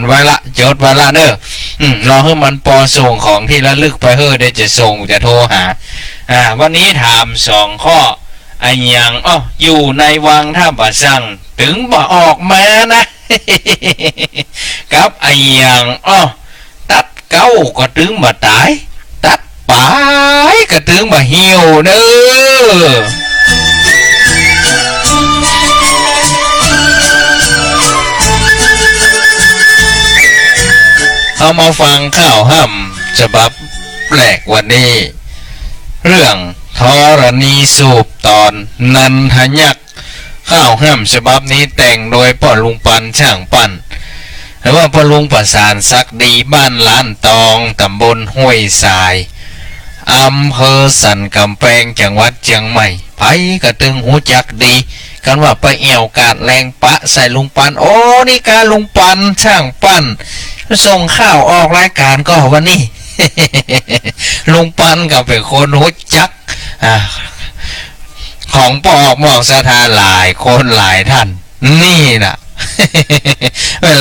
ไว้ละจดไว้ละเนอะรอให้มันปอส่งของที่ระลึกไปเฮ้อได้จะส่งจะโทรหาวันนี้ถาม2 ข้อไอ้ยังอยู่ในวังท่าป่าสั่งถึงบ่ออกมานะ กับไอ้ยังตัดเก้าก็ถึงบ่ตายตัดปลายก็ถึงบ่เหี่ยวเนอะเอามาฟังข่าวห้ำฉบับแรกวันนี้เรื่องธรณีสูบตอนนันทยักษ์ข่าวห้ำฉบับนี้แต่งโดยพ่อลุงปันช่างปั่นหรือว่าพ่อลุงประสานศักดีบ้านล้านตองตำบลห้วยทรายอำเภอสันกำแพงจังหวัดเชียงใหม่ไผกระตึงหูจักดีกันว่าไปเอี่ยวกาดแรงปะใส่ลุงปันโอ้นี่การลุงปันช่างปั่นส่งข้าวออกรายการก็วันนี้ ลุงปันก็เป็นคนหูจักของปอกหมอกสถานหลายคนหลายท่านนี่นะ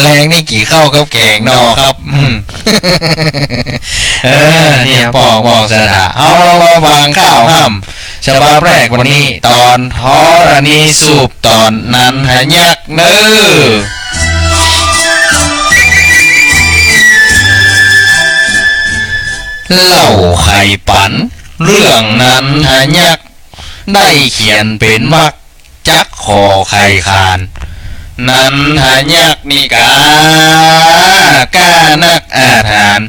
แรงนี่กี่เข้ากับแกงนอครับเนี่ยปอกหมอกสถานเอาเราวางข้าวห้ำฉบับแรกวันนี้ตอนธรณีสูบตอนนันทยักษ์เนื้อเล่าไข่ปันเรื่องนันทยักษ์ได้เขียนเป็นวรรคจักขอไข่คานนันทยักษ์นิกากล้านักอาถรรพ์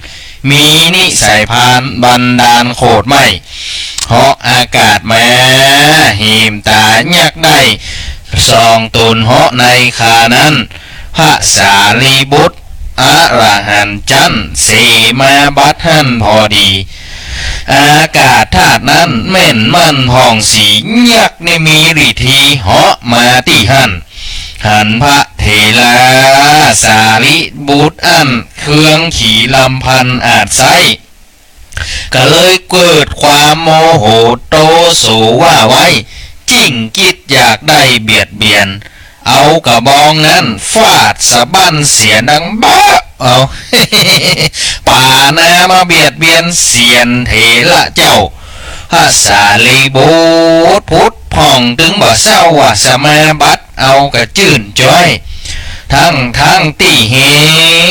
มีนิสัยพานบันดาลโคตรไม่เหาะอากาศมาหิมตายักษ์ได้ซองตุนเหาะในขานั้นพระสารีบุตรอรหันต์จันสีมาบัดหันพอดีอากาศธาตุนั้นเม่นมั่นพองสียักษ์ในมีฤทธีเหาะมาที่หันพระเถระสารีบุตรอันเครื่องขี่ลำพันอาจไซก็เลยเกิดความโมโหโตโสว่าไว้จิ้งกิดอยากได้เบียดเบียนเอากระบองนั้นฟาดสะบั้นเสียดังบ้าป่านามาเบียดเบียนเสียนเถระเจ้าพระสารีบุตรพุทธพ่องถึงบ่เศร้าว่าสมาบัติเอากระจื่นจ้อยทั้งตีเห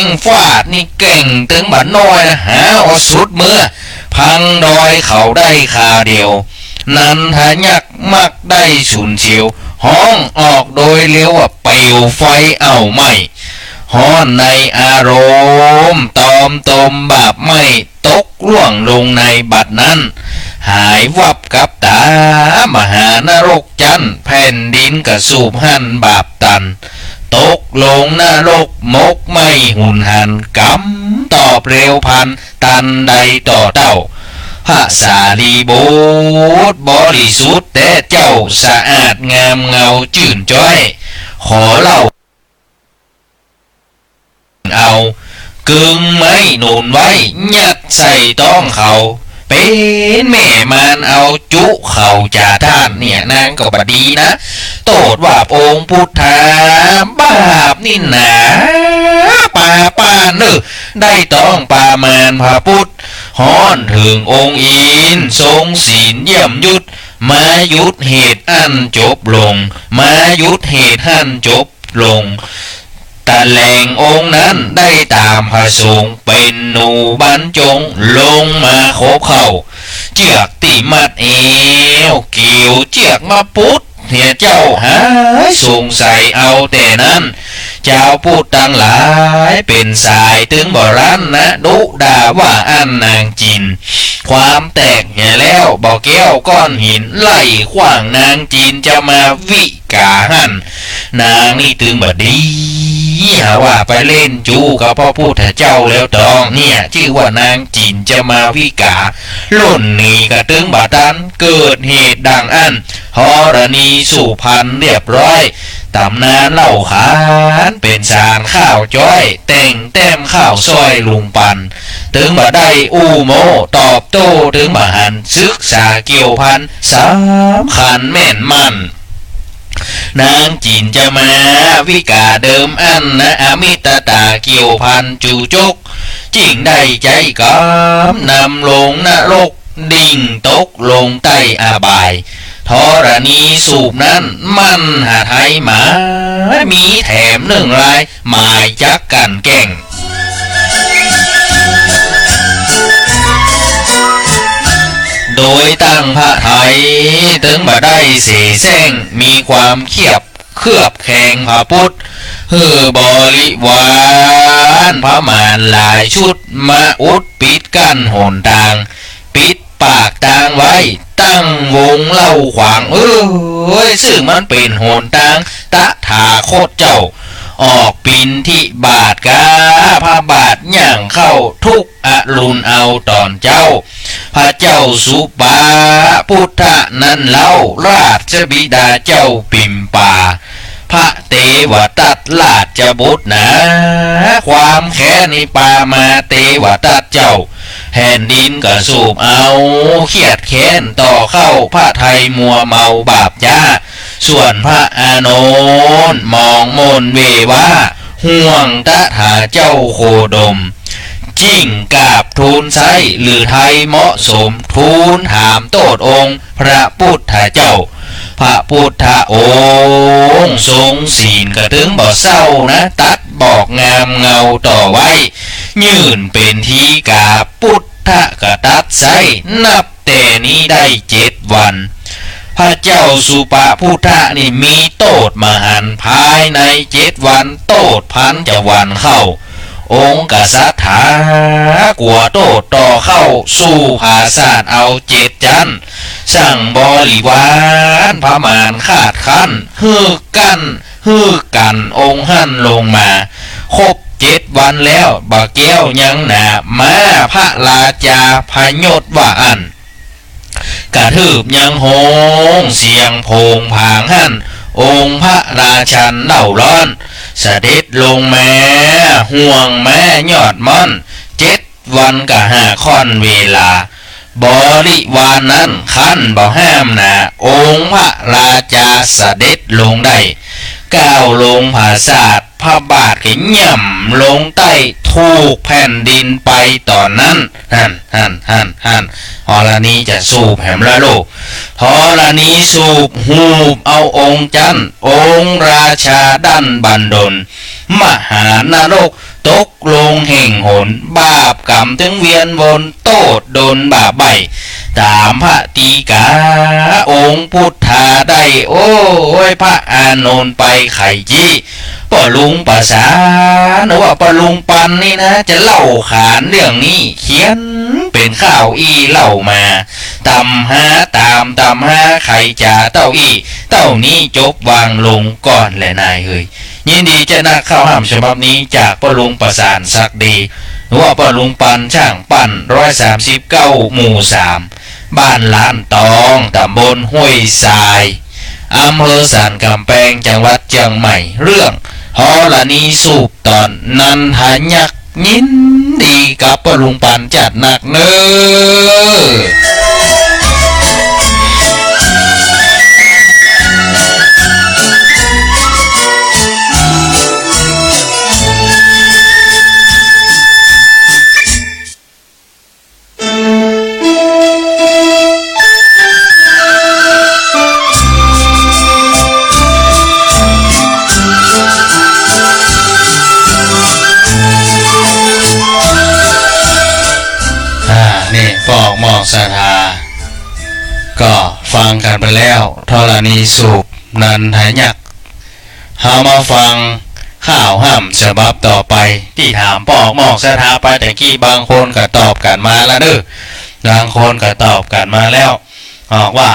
งฟาดนี่เก่งถึงบ่น้อยนะหาเอาสุดเมื่อพังดอยเขาได้คาเดียวนันทยักษ์มักได้ฉุนเฉียวห้องออกโดยเลี้ยวว่าเปลวไฟเอาไม่ฮ้อนในอารมณ์ตอมตมบาปไม่ตกล่วงลงในบัดนั้นหายวับกับตามหานรกจันแผ่นดินกระสูบหันบาปตันตกลงนรกมกไม่หุ่นหันกำตอบเร็วพันตันใดต่อเต้าพระสารีบุตรบริสุทธิ์แต่เจ้าสะอาดงามเงาจื่นจ้อยขอเล่าเอากึ่งไม้หนุนไว้ยัดใส่ต้องเขาเป็นแม่มานเอาจุเขาจ่าท่านเนี่ยนางก็บดีนะโตดว่าองค์พุทธาบาปนี่หนาป้าเนอได้ต้องปามานพระพุทธฮ้อนถึงองค์อินทรงศีลเยี่ยมยุดมายุดเหตุอันจบลงมายุดเหตุอันจบลงตะแหลงองค์นั้นได้ตามพระสงฆ์เป็นหนูบรรจงลงมาโคบเข่าเจือกตีมัดเอวเกี่ยวเจือกมาพุทธเหียเจ้าหายสงสัยเอาแต่นั้นเจ้าพูดตั้งหลายเป็นสายถึงบ่รันนะดุด่าว่าอันนางจินความแตกเหียแล้วบ่แก้วก้อนหินไล่ขว้างนางจีนจะมาวิกาหันนางนี่ถึงบ่ดีหาว่าไปเล่นจูกับพ่อพุทธเจ้าแล้วตองเนี่ยชื่อว่านางจีนจะมาวิกาล่นนี่กระตึงบาดันเกิดเหตุดังอันธรณีสุพรรณเรียบร้อยตำนานเล่าขานเป็นสารข้าวจ้อยแต่งแต้มข้าวซอยลุงปันถึงบ่ได้อูโมตอบโต้ถึงบ่หันศึกษาเกี่ยวพันสำคัญแม่นมัน นางจินจะมาวิกาเดิมอันนะอมิตตาเกี่ยวพันจูจกจิงได้ใจกำนำลงนรกดิ่งตกลงใต้อาบายธรณีสูบนั้นมันหาไทยหมามีแถมหนึ่งรายหมายจักกันแก่งโดยตั้งพระไทยถึงบ่ได้เสแสร้งมีความเขียบเคลือบแข่งพระพุทธบริวารพระมารหลายชุดมาอุดปิดกั้นหนทางปิดปากทางไว้ตั้งวงเล่าขวางซึ่งมันเป็นหนทางตะถาโคตเจ้าออกปินที่บาทกาพระบาทย่างเข้าทุกอรุณเอาตอนเจ้าพระเจ้าสุปาพุทธนั้นเล่าราชบิดาเจ้าปิมป่าพระเทวทัตราชบุตรนะความแค้นในป่ามาเทวทัตเจ้าแผ่นดินก็สูบเอาเขียดแค้นต่อเข้าพระไทยมัวเมาบาปจ้าส่วนพระอานนท์มองมนเวว่าห่วงตะถาเจ้าโคดมจิ้งกาบทูลไซหรือไทยเหมาะสมทูลถามโตดองค์พระพุทธเจ้าพระพุทธองค์ทรงศีลกระถึงบ่เศร้านะตัดบอกงามเงาต่อไว้ยื่นเป็นทีกาพุทธกระตัดไซนับแต่นี้ได้7 วันพระเจ้าสุปาพุทธนี่มีโตดมหันภายใน7 วันโตดพันจะวันเข้าองค์กษัตริย์กลัวโตดต่อเข้าสู่ภาษาเอา7 จันสั่งบริวารพระมารคาดคั้นฮือกันองค์หั่นลงมาครบ7 วันแล้วบ่าแก้วยังหนามาพระราชาพยศว่าอันกระทืบยังโหงเสียงโพงผางหั่นองค์พระราชันเล่าร้อนเสด็จลงมาห่วงแม่ยอดม่อน7 วันกะ5 ค่อนเวลาบริวารนั้นคันบ่ห้ามนะองค์พระราชาเสด็จลงได้ก้าวลงผาศาสตร์พระบาทก็ย่ำลงใต้ถูกแผ่นดินไปตอนนั้นหันธรณีจะสูบแหมละลูกธรณีสูบหูบเอาองค์จันองค์ราชาดันบันดลมหานรกตกลงแห่งหนบาปกรรมถึงเวียนวนโตดโดนบาปใบตามพระตีกาองค์พุทธาได้โอ้ยพระอานนท์ไปไข่จี้ปอลุงภาษาหรือว่าปอลุงปันนี่นะจะเล่าขานเรื่องนี้เขียนเป็นข้าวอีเล่ามาตำหาไข่จ่าเต้าอี้เต้านี้จบวางลงก่อนแหละนายเฮ้ยยินดีจะนักข้าวห้ามฉบับนี้จากปอลุงประสานสักดีหรือว่าปอลุงปันช่างปั่น139 หมู่ 3บ้านล้านตองตำบลห้วยทรายอำเภอสันกำแพงจังหวัดเชียงใหม่เรื่องธรณีสูบตอนนันทายักยินดีกับปลุงปันจัดหนักเนปอกหมอกศรัทธาก็ฟังกันไปแล้วธรณีสูบนันทายักเฮามาฟังข่าวห้ำฉบับต่อไปที่ถามปอกหมอกศรัทธาไปแต่กี้บางคนก็ตอบกันมาแล้วเด้อบางคนก็ตอบกันมาแล้วบอกว่า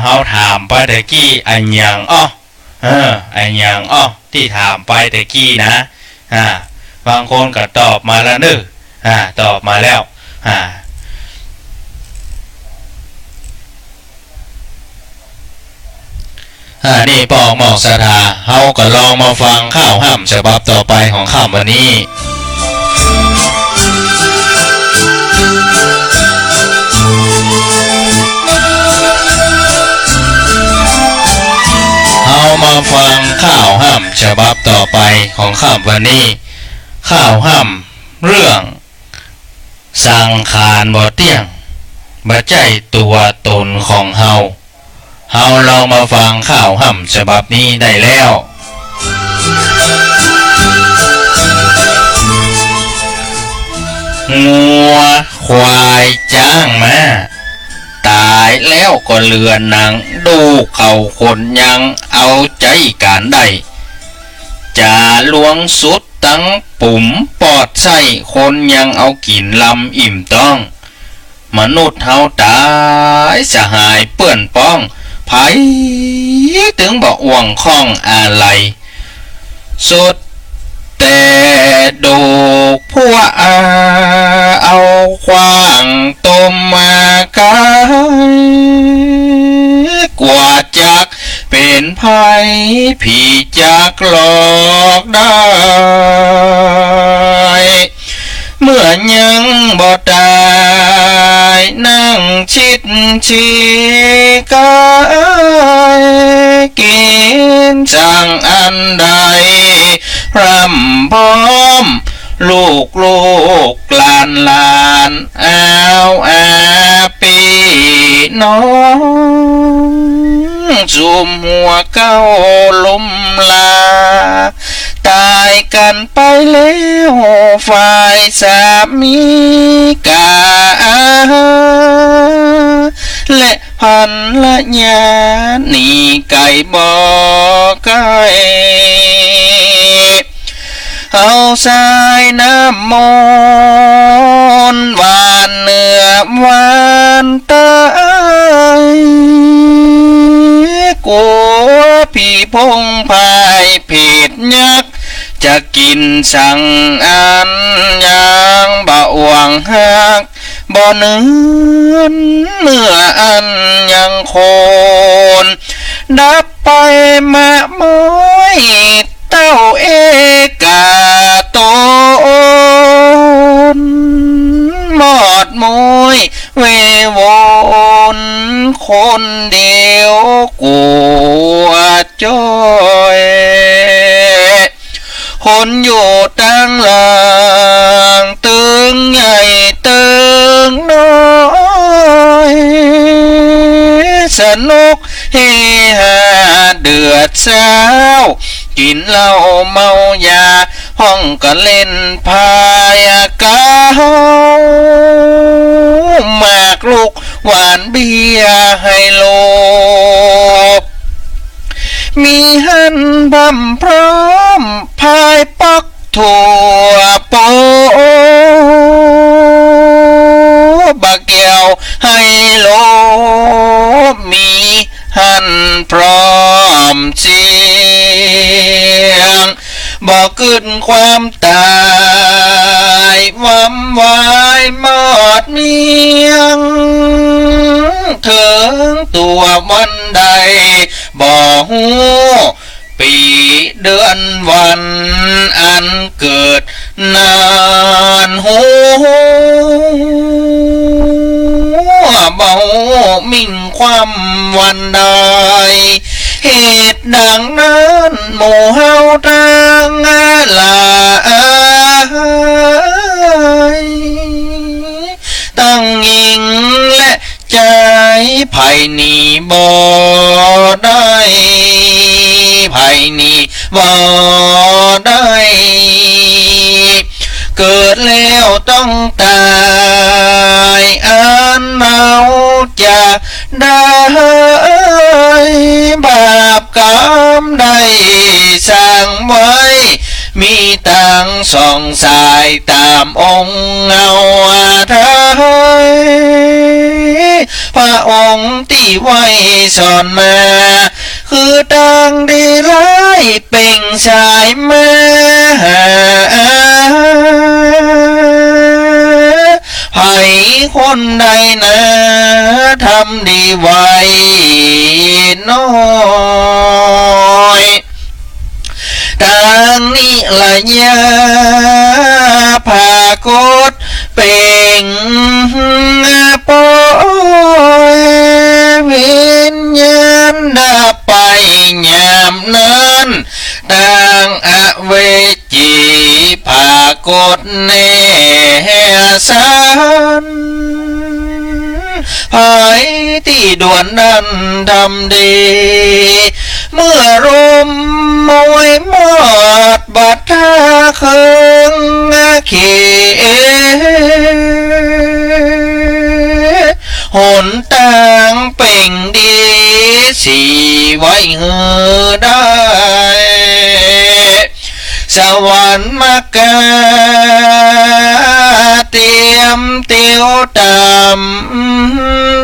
เฮาถามไปแต่กี้อันยังอันยังที่ถามไปแต่กี้นะบางคนก็ตอบมาแล้วเด้อตอบมาแล้วนี่ปอกหมอกศรัทธาเฮาก็ลองมาฟังข้าวห้ำฉบับต่อไปของข้ามวันนี้ ฟังข่าวห้ำฉบับต่อไปของข้ามวันนี้ข่าวห้ำเรื่องสังขารบ่เที่ยงบ่ใจตัวตนของเฮาลองมาฟังข่าวห้ำฉบับนี้ได้แล้วงัวควายจ้างมาตายแล้วก็เลือนหนังดูเขาคนยังเอาใจการได้จะลวงสุดตั้งปุ่มปอดใส่คนยังเอากินลำอิ่มต้องมนุษย์เฮาตายสหายเปื้อนป้องไผถึงบ่อ่วงข้องอะไรสุดแต่ดูพวกเอาควางต้มมากายกว่าจักเป็นภัยผีจักหลอกได้เมื่อยังบ่ตายนั่งชิดชีกายกินสั่งอันใดรำพร้อมลูกลานอ้าวอาปีน้องจุมหัวเก้าลมลาตายกันไปแล้วฝ่ายสามีกาและพันละญาหนีไก่บ่ไก่เอาสายน้ำมนต์หวานเนื้อหวานตายกลัวผีพงพายผิดยักจะกินสั่งอันยังบ่หวังหักบ่เนือนเมื่ออันยังโคนดับไปมาม้อยเต้าเอกาตนหมอดมวยเววนคนเดียวกูจ้อยคนอยู่ตั้งหลังตึงใหญ่ตึงน้อยสนุกเฮฮาเดือดเศร้ากินเหล้าเมายาห้องก็เล่นพายกาหมากลูกหวานเบียให้โลมีหันบำพร้อมพายปักถั่วโปบักเกี่ยวให้โลมีหันพร้อมเสียงบอกขึ้นความตายวั่มวายหมอดเมียงถึงตัววันใดบอกหูปีเดือนวันอันเกิดนานหูเบามิ่งความวันใดเหตุดังนั้นหมู่เฮาทางลายตั้งยิงและใจไผ่นีบ่ได้ไผ่นีบ่ได้เกิดแล้วต้องตายอันเราจะได้บาปกรรมได้สร้างไว้มีตังสองสายตามองค์เงาไทยพระองค์ที่ไว้สอนมาคือตังดีร้ายเป่งชายมาให้คนใดนะทำดีไว้น้อยดังนี้ละยาผากดเป็นปอยวิญญาณดับไปยามนั้น นดังอเวจีภากฏเนสันภายที่ด่วนนั้นทำดีเมื่อรมมวยมอดบัดท่าเคืองเขหนต่างเป่งดีสีไว้เหือได้สวรรค์มากาเตรียมเตียวตาม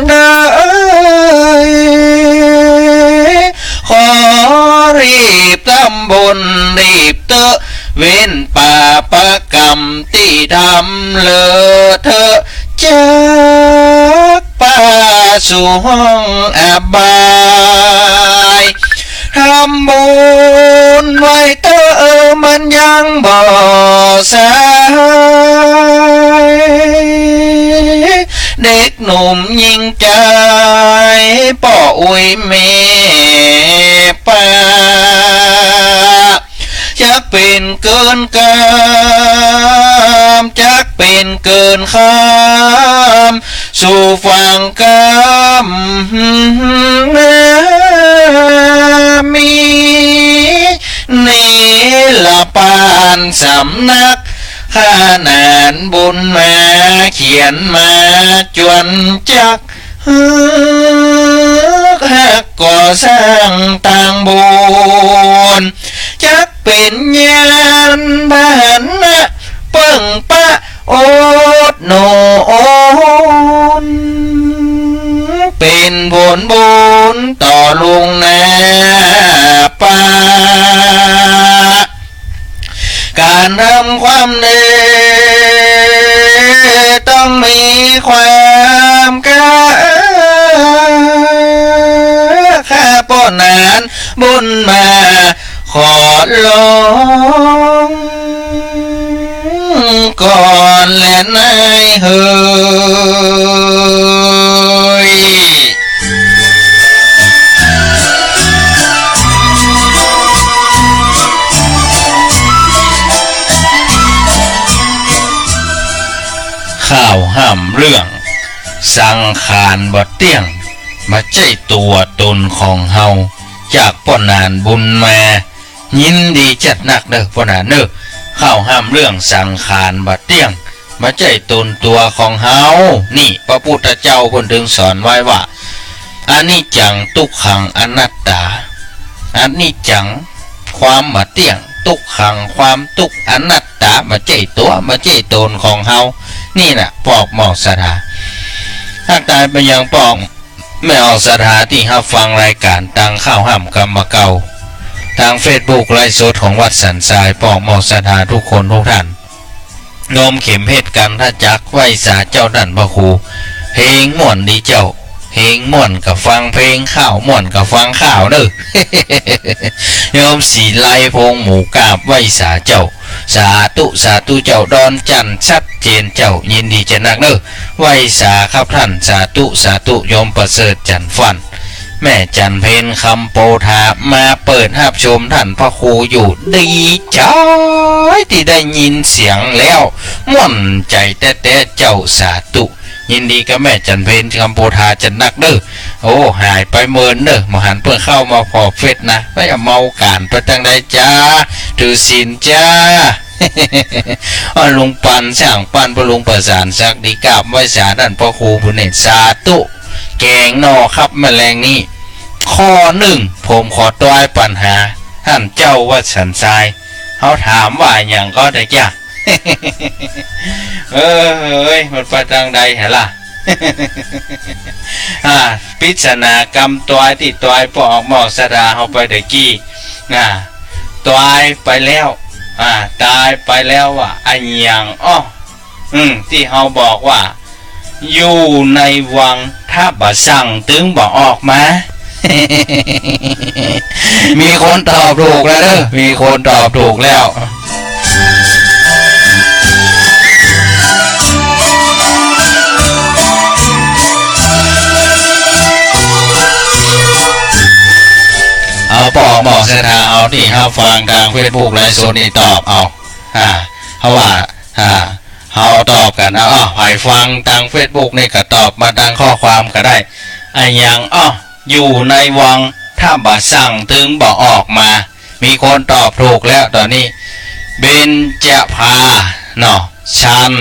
ได้ขอรีบทำบุญรีบเตอะเว้นป่าประกรรมที่ทำเลอะเธอจากป่าสู่ห้องอบายทำบุญไว้เธอมันยังบ่สายเด็กหนุ่มยิ่งใจป่ออุยเมป่าจักเป็นเกินกามจักเป็นเกินข้ามสู่ฝั่งกามมีนี่ละปานสำนักข้านานบุญมาเขียนมาจวนจักหักก่อสร้างต่างบุญจักเป็นญาณบานนะเปิ่งปะโอดโนนเป็นผลบุญต่อลุงนาป่าการทำความดีต้องมีความกล้าข้าป้อนนานบุญมาขอลองก่อนและนายเฮยข้าวห้ามเรื่องสังขารบ่เตี้ยงมาใจตัวตนของเฮาจากป้อนนานบุญมายินดีจัดหนักเด้อป้อนนานเด้อข้าวห้ามเรื่องสังขารบ่เตี้ยงมาใจตนตัวของเฮานี่พระพุทธเจ้าเพิ่นถึงสอนไว้ว่าอนิจจังทุกขังอนัตตาอนิจจังความบ่เตี้ยงทุกขังความทุกข์อนัตตามาใจตัวมาใจตนของเฮานี่น่ะปอกหมอกสถาถ้าตายไปยังปอกไม่ออกสถาที่ฮับฟังรายการตังข้าวห้ำกรรมเก่าทางเฟซบุ๊กไลฟ์สดของวัดสันทรายปอกหมอกสถาทุกคนทุกท่านโนมเข็มเพชรกันถ้าจักไหวสาเจ้าดันพระครูเพลงม่วนดีเจ้าเพลงม่วนกับฟังเพลงข้าวม่วนกับฟังข้าวเด้อ โยมสีไลพงหมูกาบไหวสาเจ้าสาธุสาธุเจ้าดอนจันชัดเจนเจ้ายินดีจะนักเด้อไหวสาครับท่านสาธุสาธุโยมประเสริฐจันฟันแม่จันเพนคำโปธามาเปิดหับชมท่านพระครูอยู่ดีใจที่ได้ยินเสียงแล้วม่วนใจแต่เจ้าสาธุยินดีกับแม่จันเพนคำโปธาจันนักเด้อโอ้หายไปเมินเด้อมหันเพื่อเข้ามาพอเฟซนะไม่เอาเมาการไปตั้งใดจ้าถือศีลจ้า ลุงปันสร้างปันพระลุงประสานสักดีกราบไหว้สาดันพระครูบุญเนตสาธุแกงนอครับแมลงนี้ข้อหนึ่งผมขอต้อยปัญหาท่านเจ้าวัดสันทรายเขาถามว่าอย่างก็ได้จ้ะ เอ้ยมันไปทางใดเหรอล่ะ พิจารณากรรมตัวที่ตัวปอกหมอกสดาเขาไปเด็กกี้ตัวไปแล้วตายไปแล้วว่ะอันยังที่เขาบอกว่าอยู่ในวังถ้าบ่สั่งตึงบ่ออกมา มีคนตอบถูกแล้วเด้อมีคนตอบถูกแล้วเอาปอกหมอก เสถาเอาที่เฮาฟังทางเฟซบุ๊กไลฟ์สดนี่ตอบเอาเขาว่าเฮาตอบกันเอาใครฟังทางเฟซบุ๊กนี่ก็ตอบมาทางข้อความก็ได้ไอ้ยังอยู่ในวังถ้าบ่สั่งถึงบ่ออกมามีคนตอบถูกแล้วตอนนี้เบญจภาเนาะชัน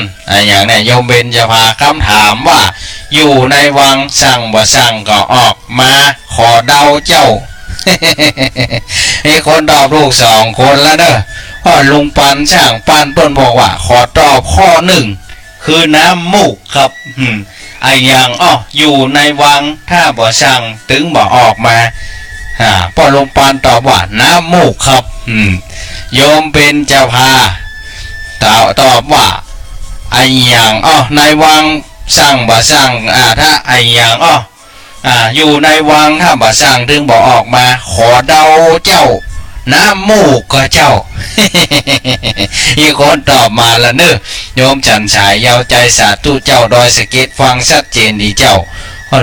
อย่างนี้โยมเบญจภาคำถามว่าอยู่ในวังสั่งบ่สั่งก็ออกมาขอเดาเจ้า มีคนตอบถูก2 คนแล้วเด้อพ่อลุงปันช่างปันต้นบอกว่าขอตอบข้อ1คือน้ำมูกครับไอ้อย่างอยู่ในวังถ้าบ่สั่งถึงบ่ออกมาพ่อลุงปันตอบว่าน้ำมูกครับโยมเป็นเจ้าพาตอบว่าไอ้อย่างในวังสั่งบ่สั่งถ้าไอ้อย่างอยู่ในวังถ้าบ่สั่งถึงบ่ออกมาขอเดาเจ้าน้ำมูกก็เจ้า อีกคนตอบมาละเนอะโยมจันฉายยาวใจสาธุเจ้าดอยสะเก็ดฟังชัดเจนดีเจ้า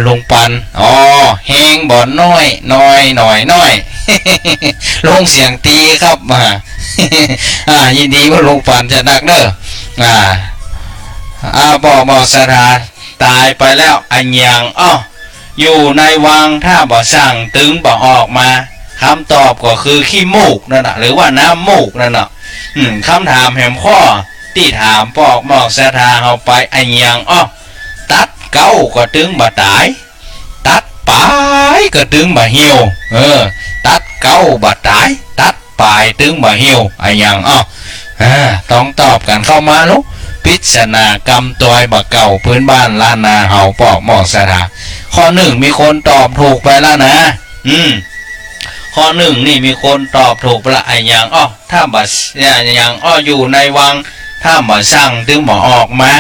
ลุงปันแหงบ่น้อยลงเสียงตีครับมายินดีว่าลุงปันจะนักเนอะบอกสถานตายไปแล้วอันยังอยู่ในวังถ้าบ่สั่งถึงบ่ออกมาคำตอบก็คือขี้มูกนั่นน่ะหรือว่าน้ำมูกนั่นน่ะคำถามแหมข้อที่ถามปอกหมอกสถาเอาไปอันยังตัดเก้าก็ถึงบ่ตายตัดปลายก็ถึงบ่เหี่ยวตัดเก้าบ่ตายตัดปลายถึงบ่เหี่ยวอันยังต้องตอบกันเข้ามาลูกพิจารณากรรมตัวบ่เก่าพื้นบ้านล้านนาเฮาปอกหมอกสถาข้อ1มีคนตอบถูกไปแล้วนะข้อ1นี่มีคนตอบถูกละไอ้ยังถ้าบ่ยังอยู่ในวังถ้าบ่สั่งถึงบ่ออกมา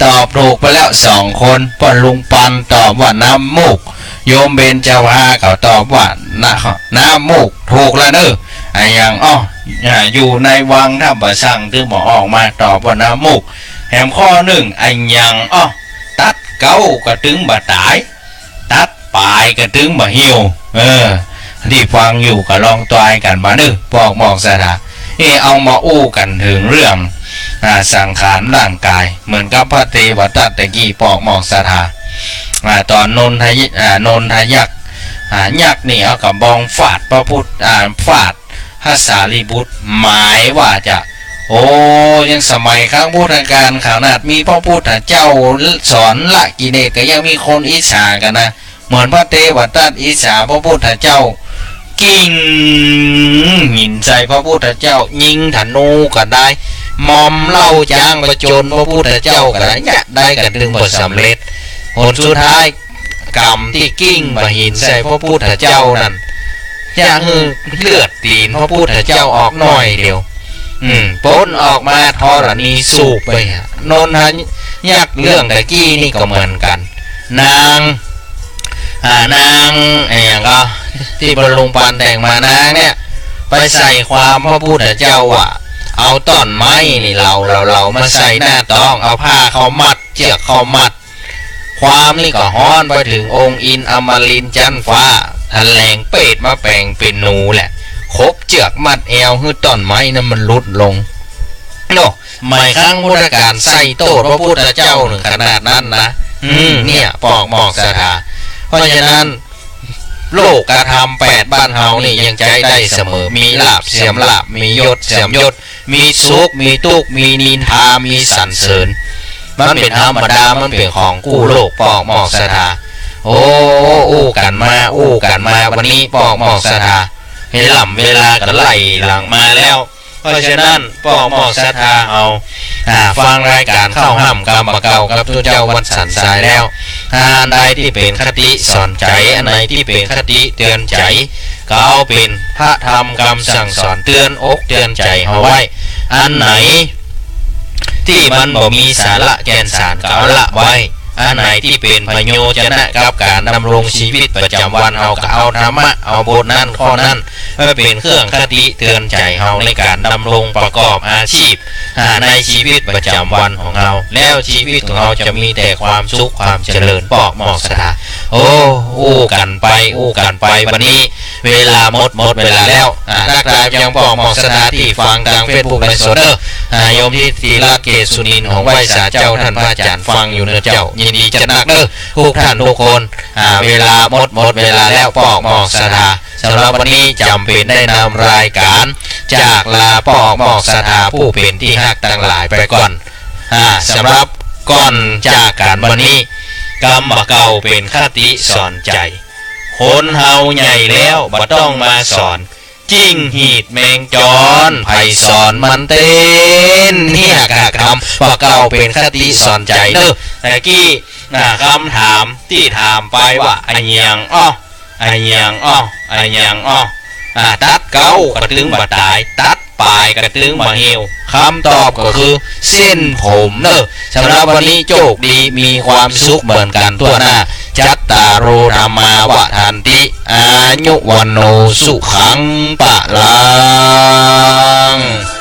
ตอบถูกไปแล้ว2 คนพ่อลุงปันตอบว่าน้ำมูกโยมเบญจภาเขาตอบว่าน้ำมูกถูกแล้วเนอะไอ้ยังอยู่ในวังถ้าบ่สั่งถึงบ่ออกมาตอบว่าน้ำมูกแถมข้อ1ไอ้ยังตัดเก้าก็ถึงบ่ตายตัดปลายก็ถึงบ่เหี่ยวที่ฟังอยู่ก็ลองตายกันมาเด้อปอกหมอกสถาเอามาอู้กันถึงเรื่องสังขารร่างกายเหมือนกับพระเทวทัตตะกี้ปอกหมอกสถาตอนนนทยักษ์ยักษ์นี่เอากับบองฟาดพระพุทธฟาดพระสารีบุตรหมายว่าจะยังสมัยครั้งพุทธกาลขนาดมีพระพุทธเจ้าสอนละกิเลสก็ยังมีคนอิจฉากันนะเหมือนพระเทวทัตอิจฉาพระพุทธเจ้ากิ่งหินใจพระพุทธเจ้ายิงธนูก็ได้มอมเล่าจางประจนพระพุทธเจ้าก็ได้กันถึงบ่สำเร็จผลสุดท้ายกรรมที่กิ่งบ่หินใส่พระพุทธเจ้านั่นยังเลือดตีนพระพุทธเจ้าออกหน่อยเดียวพ้นออกมาธรณีสูบไปนนทยักษ์เรื่องตะกี้นี่ก็เหมือนกันนางอย่างก็ที่บรรลุปานแต่งมานางเนี่ยไปใส่ความพระพุทธเจ้าเอาต้นไม้นี่เรามาใส่หน้าต้องเอาผ้าเขามัดเชือกเขามัดความนี่ก็ฮ้อนไปถึงองค์อินอมรินทร์จันทร์ฟ้าทะแหลงเป็ดมาแปลงเป็นหนูแหละคบเชือกมัดเอวให้ต้นไม้นั้นมันลุดลงหมายครั้งพุทธกาลใส่โต้พระพุทธเจ้าหนึ่งขนาดนั้นนะเนี่ยปอกหมอกสถาเพราะฉะนั้นโลกกระทำ8บ้านเฮานี่ยังใจได้เสมอมีลาภเสียมลาภมียศเสียมยศมีสุขมีทุกข์มีนินทามีสรรเสริญมันเป็นธรรมดามันเป็นของกู้โลกปอกหมอกสถาอู้กันมาวันนี้ปอกหมอกสถาเห็นหล่ำเวลากันไล่หลังมาแล้วเพราะฉะนั้นปอกหมอกสถาเอาฟังรายการเข้าห้ามกรรมเก่ากับทุเจ้าวันสันสายแล้วอันใดที่เป็นคติสอนใจอันไหนที่เป็นคติเตือนใจก็เอาเป็นพระธรรมคำสั่งสอนเตือนอกเตือนใจเอาไว้อันไหนที่มันบ่มีสาระแกนสารก็เอาละไว้อันไหนที่เป็นประโยชน์นะกับการดำรงชีวิตประจำวันเอาก็เอาธรรมะเอาบทนั้นข้อนั้นเพื่อเป็นเครื่องคติเตือนใจเราในการดำรงประกอบอาชีพในชีวิตประจำวันของเราแล้วชีวิตของเราจะมีแต่ความสุขความเจริญปอกหมอกสถาอู้กันไปวันนี้ เวลาหมดเวลาแล้วทักทายยังปองหมอกสถานที่ฟังทางเฟซบุ๊กไลฟ์สดเด้อโยมที่ตีละเกศสุนินของไหวสาเจ้าท่านพระอาจารย์ฟังอยู่เนื้อเจ้ายินดีจะนักเด้อทุกท่านทุกคนเวลาหมดเวลาแล้วปอกหมอกสถาสำหรับวันนี้จำเป็นได้นำรายการจากลาปอกหมอกสถาผู้เป็นที่ฮักต่างหลายไปก่อนสำหรับก่อนจากการวันนี้กรรมเก่าเป็นคติสอนใจคนเฮาใหญ่แล้วบ่ต้องมาสอนจิ้งหีดแมงจรไผ่สอนมันเต้นเนี่ยกะคำว่าเก่าเป็นคติสอนใจเด้อแต่กี้คำถามที่ถามไปว่าไอ้ยังไอ้ยังตัดเก้ากระตึงบ่ตายตัดปลายกระตึงบ่เหี่ยวคำตอบก็คือเส้นผมเนอะสำหรับวันนี้โชคดีมีความสุขเหมือนกันทั่วหน้าจัตตารุธรรมาวะทันติอายุวันโนสุขังปะลัง